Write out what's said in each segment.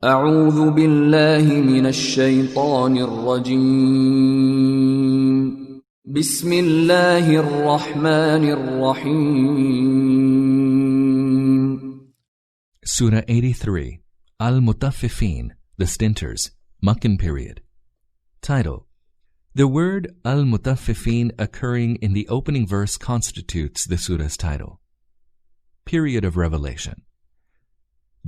أعوذ بالله من الشيطان الرجيم بسم الله الرحمن الرحيم Surah 83, Al-Mutaffifin, the Stinters, Meccan period. Title: The word Al-Mutaffifin occurring in the opening verse constitutes the surah's title. Period of revelation.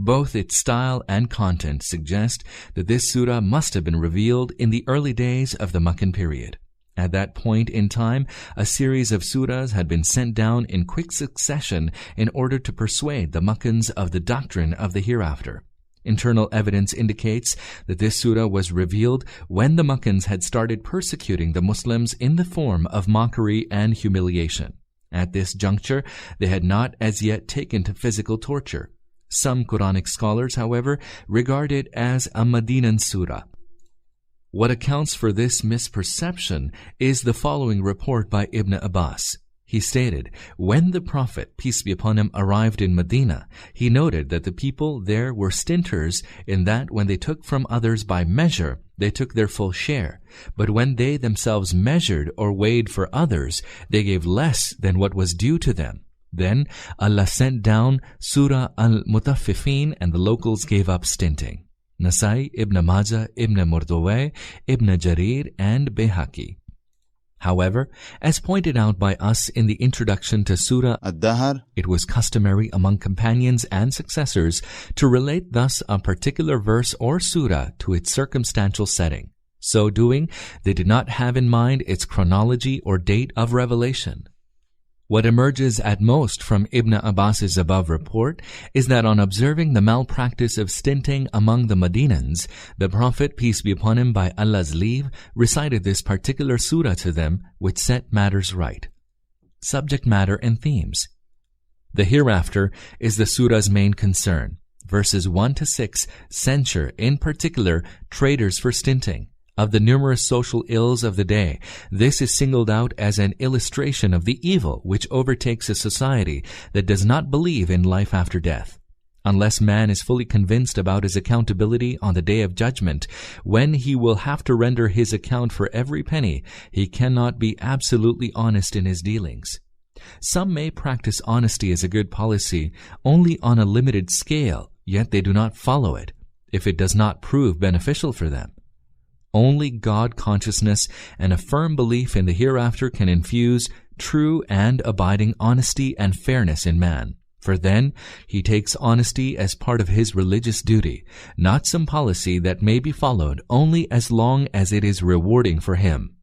Both its style and content suggest that this surah must have been revealed in the early days of the Meccan period. At that point in time, a series of surahs had been sent down in quick succession in order to persuade the Meccans of the doctrine of the hereafter. Internal evidence indicates that this surah was revealed when the Meccans had started persecuting the Muslims in the form of mockery and humiliation. At this juncture, they had not as yet taken to physical torture. Some Quranic scholars, however, regard it as a Medinan surah. What accounts for this misperception is the following report by Ibn Abbas. He stated, when the Prophet, peace be upon him, arrived in Medina, he noted that the people there were stinters in that when they took from others by measure, they took their full share. But when they themselves measured or weighed for others, they gave less than what was due to them. Then Allah sent down Surah Al-Mutaffifin and the locals gave up stinting. Nasai, Ibn Majah, Ibn Murdawayh, Ibn Jarir, and Bayhaqi. However, as pointed out by us in the introduction to Surah Ad-Dahr, it was customary among companions and successors to relate thus a particular verse or surah to its circumstantial setting. So doing, they did not have in mind its chronology or date of revelation. What emerges at most from Ibn Abbas's above report is that on observing the malpractice of stinting among the Medinans, the Prophet, peace be upon him, by Allah's leave, recited this particular surah to them, which set matters right. Subject matter and themes. The hereafter is the surah's main concern. Verses 1 to 6 censure, in particular, traders for stinting. Of the numerous social ills of the day, this is singled out as an illustration of the evil which overtakes a society that does not believe in life after death. Unless man is fully convinced about his accountability on the day of judgment, when he will have to render his account for every penny, he cannot be absolutely honest in his dealings. Some may practice honesty as a good policy only on a limited scale, yet they do not follow it, if it does not prove beneficial for them. Only God consciousness and a firm belief in the hereafter can infuse true and abiding honesty and fairness in man. For then he takes honesty as part of his religious duty, not some policy that may be followed only as long as it is rewarding for him.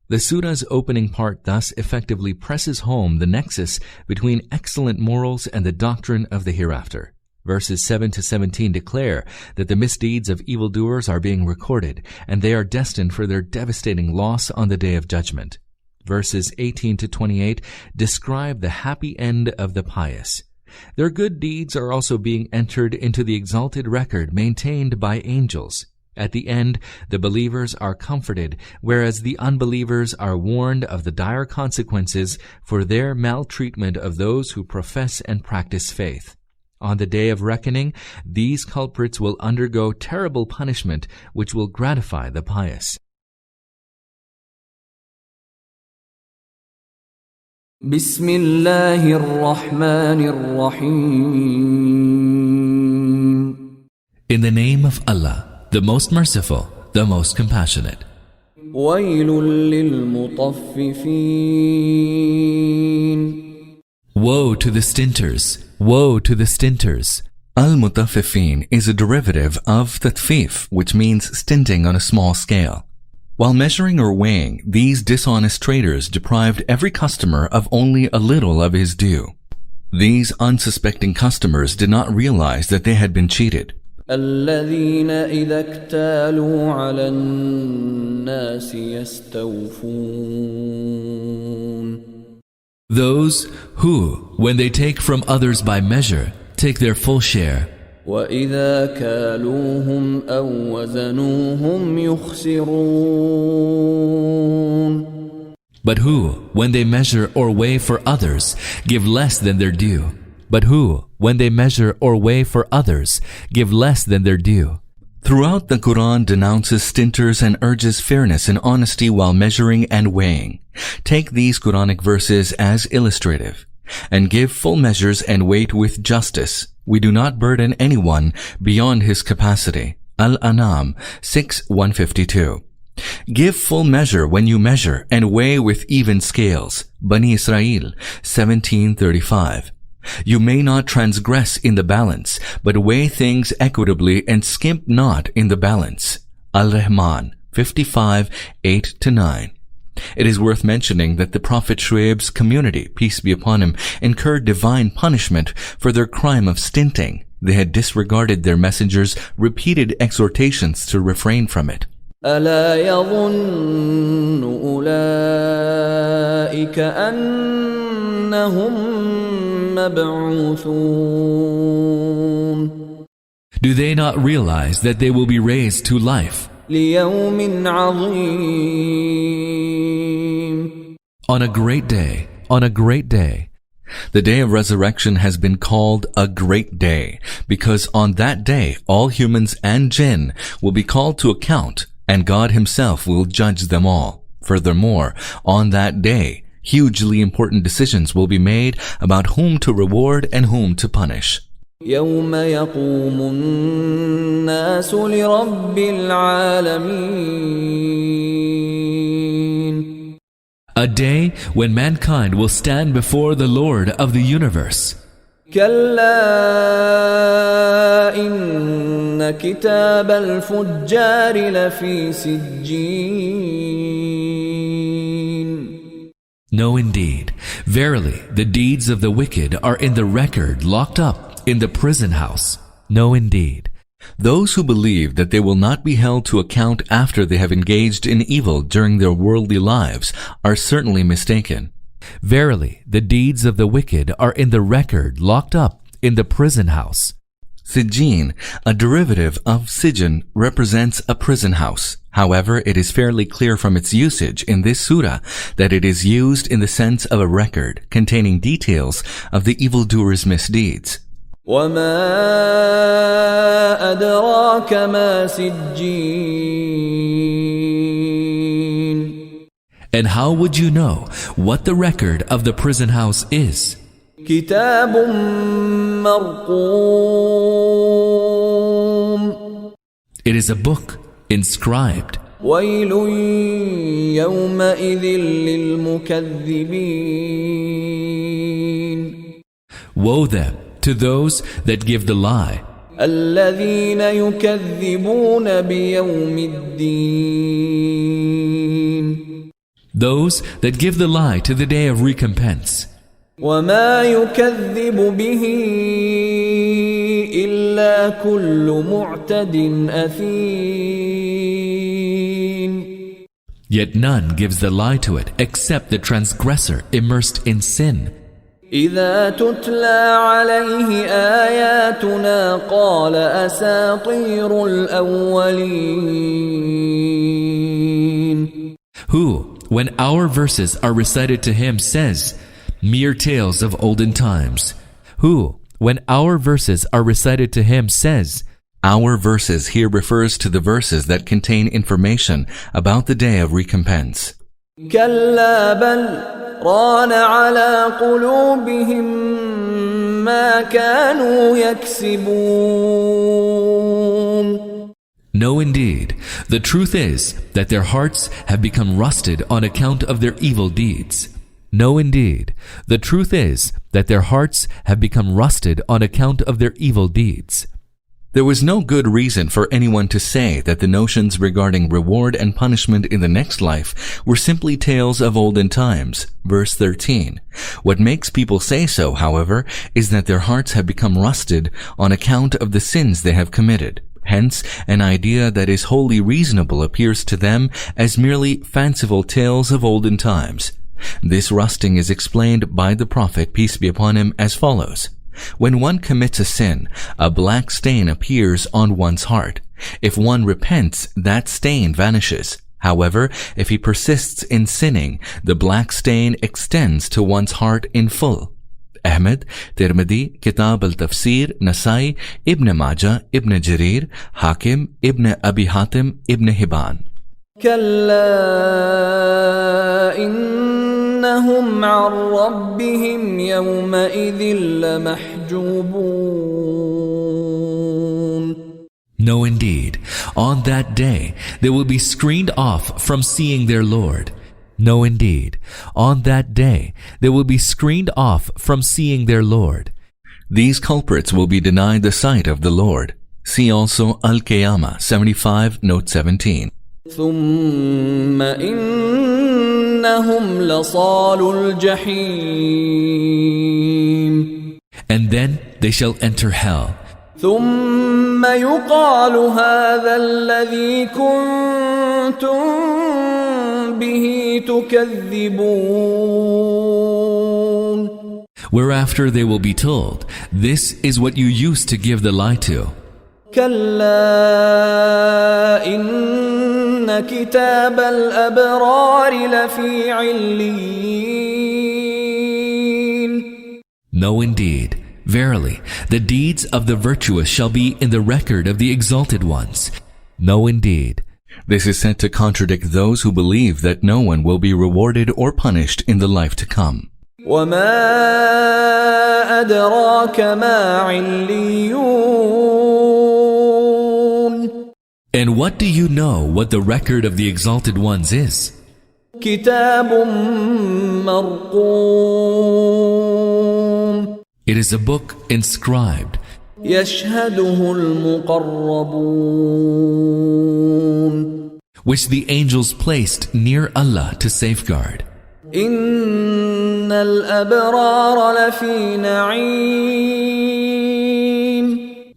The surah's opening part thus effectively presses home the nexus between excellent morals and the doctrine of the hereafter. Verses 7 to 17 declare that the misdeeds of evildoers are being recorded, and they are destined for their devastating loss on the day of judgment. Verses 18 to 28 describe the happy end of the pious. Their good deeds are also being entered into the exalted record maintained by angels. At the end, the believers are comforted, whereas the unbelievers are warned of the dire consequences for their maltreatment of those who profess and practice faith. On the day of reckoning, these culprits will undergo terrible punishment, which will gratify the pious. Bismillahir Rahmanir Rahim. In the name of Allah, the most merciful, the most compassionate. Wailul lil Mutaffifin. Woe to the stinters! Woe to the stinters! Al-Mutaffifin is a derivative of tatfif, which means stinting on a small scale. While measuring or weighing, these dishonest traders deprived every customer of only a little of his due. These unsuspecting customers did not realize that they had been cheated. الذين إذا اكتالوا على الناس يستوفون. Those who, when they take from others by measure, take their full share. وَإِذَا كَالُوهُمْ أَوْ وَزَنُوهُمْ يُخْسِرُونَ. But who, when they measure or weigh for others, give less than their due. but who, when they measure or weigh for others, give less than their due. Throughout the Quran denounces stinters and urges fairness and honesty while measuring and weighing. Take these Quranic verses as illustrative, and give full measures and weight with justice. We do not burden anyone beyond his capacity. Al-An'am 6:152. Give full measure when you measure and weigh with even scales. Bani Israel 17:35. You may not transgress in the balance, but weigh things equitably and skimp not in the balance. Al-Rahman 55:8-9. It is worth mentioning that the Prophet Shuaib's community, peace be upon him, incurred divine punishment for their crime of stinting. They had disregarded their messenger's repeated exhortations to refrain from it. ألا يظن أولئك أنهم مبعوثون. Do they not realize that they will be raised to life ليوم عظيم. on a great day, on a great day? The day of resurrection has been called a great day because on that day all humans and jinn will be called to account, and God himself will judge them all. Furthermore, on that day, hugely important decisions will be made about whom to reward and whom to punish. يوم يقوم الناس لرب العالمين. A day when mankind will stand before the Lord of the universe. كلا إن كتاب الفجار لفي سجين. No, indeed. Verily, the deeds of the wicked are in the record, locked up in the prison house. No, indeed. Those who believe that they will not be held to account after they have engaged in evil during their worldly lives are certainly mistaken. Verily, the deeds of the wicked are in the record, locked up in the prison house. Sijin, a derivative of Sijin, represents a prison house. However, it is fairly clear from its usage in this surah that it is used in the sense of a record containing details of the evildoer's misdeeds. وما أدراك ما سجين. And how would you know what the record of the prison house is? كتاب مرقوم. It is a book inscribed. ويل يومئذ للمكذبين. Woe then to those that give the lie. الذين يكذبون بيوم الدين. Those that give the lie to the day of recompense. وما يكذب به إلا كل معتد أثيم. Yet none gives the lie to it except the transgressor immersed in sin. إذا تتلى عليه آياتنا قال أساطير الأولين. Who, when our verses are recited to him, says, mere tales of olden times. Who, when our verses are recited to him, says, our verses here refers to the verses that contain information about the day of recompense. كلا بل ران على قلوبهم ما كانوا يكسبون. No, indeed. The truth is that their hearts have become rusted on account of their evil deeds. No, indeed. The truth is that their hearts have become rusted on account of their evil deeds. There was no good reason for anyone to say that the notions regarding reward and punishment in the next life were simply tales of olden times. Verse 13. What makes people say so, however, is that their hearts have become rusted on account of the sins they have committed. Hence, an idea that is wholly reasonable appears to them as merely fanciful tales of olden times. This rusting is explained by the Prophet, peace be upon him, as follows. When one commits a sin, a black stain appears on one's heart. If one repents, that stain vanishes. However, if he persists in sinning, the black stain extends to one's heart in full. Ahmed, Tirmidhi, Kitab al-Tafsir, Nasai, Ibn Majah, Ibn Jarir, Hakim, Ibn Abi Hatim, Ibn Hibban. كلا إنهم عن ربهم يومئذ لمحجوبون. No, indeed, on that day they will be screened off from seeing their Lord. No, indeed, on that day they will be screened off from seeing their Lord. These culprits will be denied the sight of the Lord. See also Al-Qiyamah 75, note 17. ثم إنهم لصالو الجحيم. And then they shall enter hell. ثم يقال هذا الذي كنتم به تكذبون. Whereafter they will be told, this is what you used to give the lie to. كلا إن كتاب الأبرار لفي عليين. No, indeed, verily, the deeds of the virtuous shall be in the record of the exalted ones. No, indeed. This is said to contradict those who believe that no one will be rewarded or punished in the life to come. وما أدراك ما عليون. And what do you know what the record of the exalted ones is? كتاب مرقوم. It is a book inscribed. يشهده المقربون. Which the angels placed near Allah to safeguard. إن الأبرار لفي نعيم.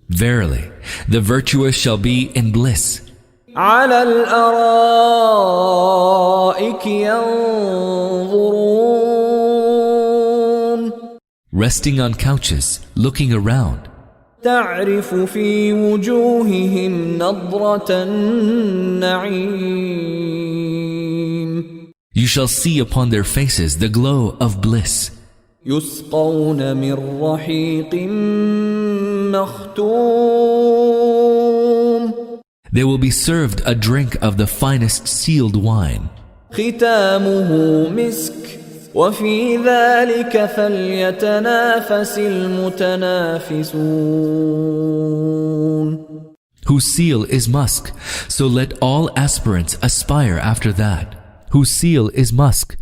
Verily, the virtuous shall be in bliss. على الأرائك ينظرون. Resting on couches, looking around. تعرف في وجوههم نضرة النعيم. You shall see upon their faces the glow of bliss. يسقون من رحيق مختوم. They will be served a drink of the finest sealed wine. ختامه مسك وفي ذلك فليتنافس المتنافسون. Whose seal is musk, so let all aspirants aspire after that. Whose seal is musk.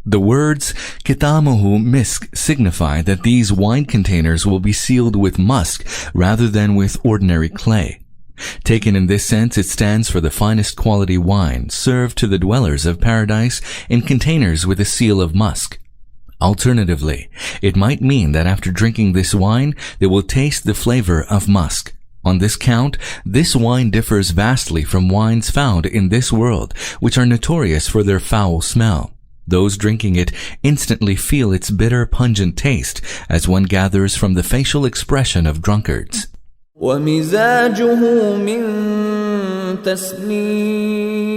The words Kitamuhu misk signify that these wine containers will be sealed with musk rather than with ordinary clay. Taken in this sense, it stands for the finest quality wine served to the dwellers of paradise in containers with a seal of musk. Alternatively, it might mean that after drinking this wine, they will taste the flavor of musk. On this count, this wine differs vastly from wines found in this world, which are notorious for their foul smell. Those drinking it instantly feel its bitter, pungent taste, as one gathers from the facial expression of drunkards. ومزاجه من تسنيم.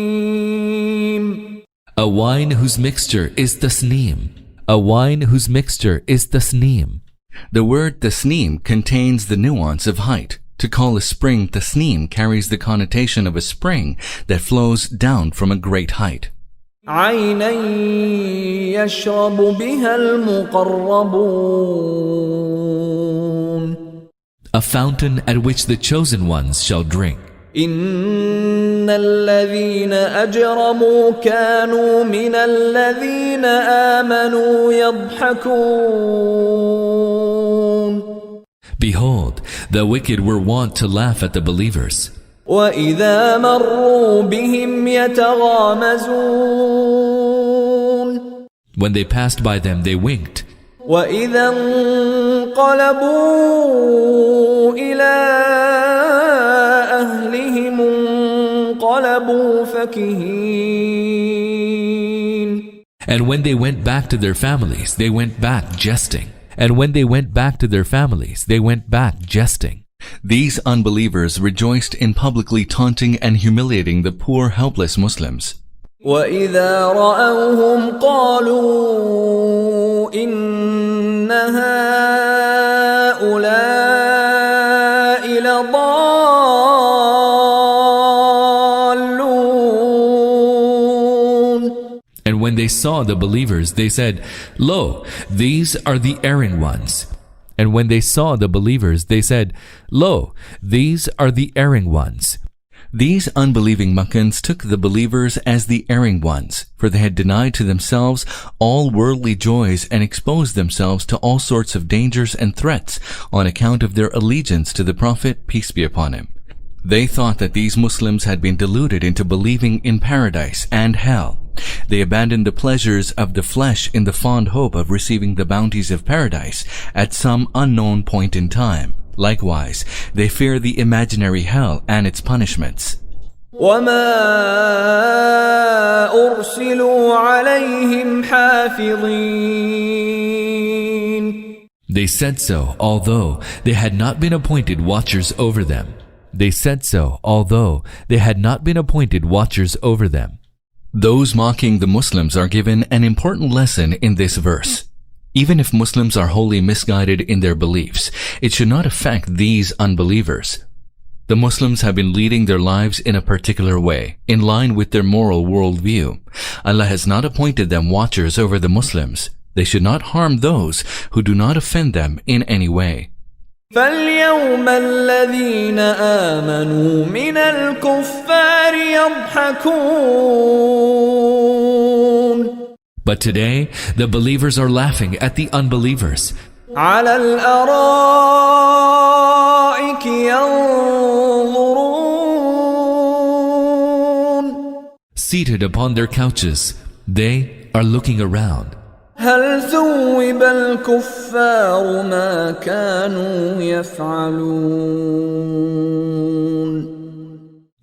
A wine whose mixture is tasneem. A wine whose mixture is tasneem. The word tasneem contains the nuance of height. To call a spring tasneem carries the connotation of a spring that flows down from a great height. عينا يشرب بها المقربون. A fountain at which the chosen ones shall drink. إن الذين أجرموا كانوا من الذين آمنوا يضحكون. Behold, the wicked were wont to laugh at the believers. وإذا مروا بهم يتغامزون. When they passed by them, they winked. وإذا انقلبوا إلى أهلهم انقلبوا فكهين. And when they went back to their families, they went back jesting. And when they went back to their families, they went back jesting. These unbelievers rejoiced in publicly taunting and humiliating the poor, helpless Muslims. وإذا رأوهم قالوا إن هؤلاء لضالون. And when they saw the believers, they said, Lo, these are the erring ones. And when they saw the believers, they said, Lo, these are the erring ones. These unbelieving Makkans took the believers as the erring ones, for they had denied to themselves all worldly joys and exposed themselves to all sorts of dangers and threats on account of their allegiance to the Prophet, peace be upon him. They thought that these Muslims had been deluded into believing in paradise and hell. They abandoned the pleasures of the flesh in the fond hope of receiving the bounties of paradise at some unknown point in time. Likewise, they fear the imaginary hell and its punishments. وما أرسلوا عليهم حافظين. They said so, although they had not been appointed watchers over them. They said so, although they had not been appointed watchers over them. Those mocking the Muslims are given an important lesson in this verse. Even if Muslims are wholly misguided in their beliefs, it should not affect these unbelievers. The Muslims have been leading their lives in a particular way, in line with their moral worldview. Allah has not appointed them watchers over the Muslims. They should not harm those who do not offend them in any way. فاليوم الذين آمنوا من الكفار يضحكون. But today, the believers are laughing at the unbelievers. على الأرائك ينظرون. Seated upon their couches, they are looking around. هل ثوب الكفار ما كانوا يفعلون.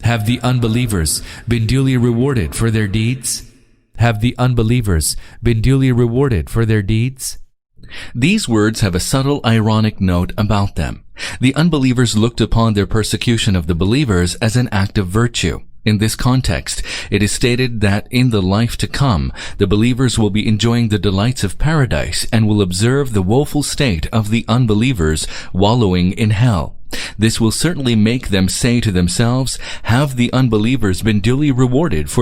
Have the unbelievers been duly rewarded for their deeds? Have the unbelievers been duly rewarded for their deeds? These words have a subtle ironic note about them. The unbelievers looked upon their persecution of the believers as an act of virtue. In this context, it is stated that in the life to come, the believers will be enjoying the delights of paradise and will observe the woeful state of the unbelievers wallowing in hell. This will certainly make them say to themselves, have the unbelievers been duly rewarded for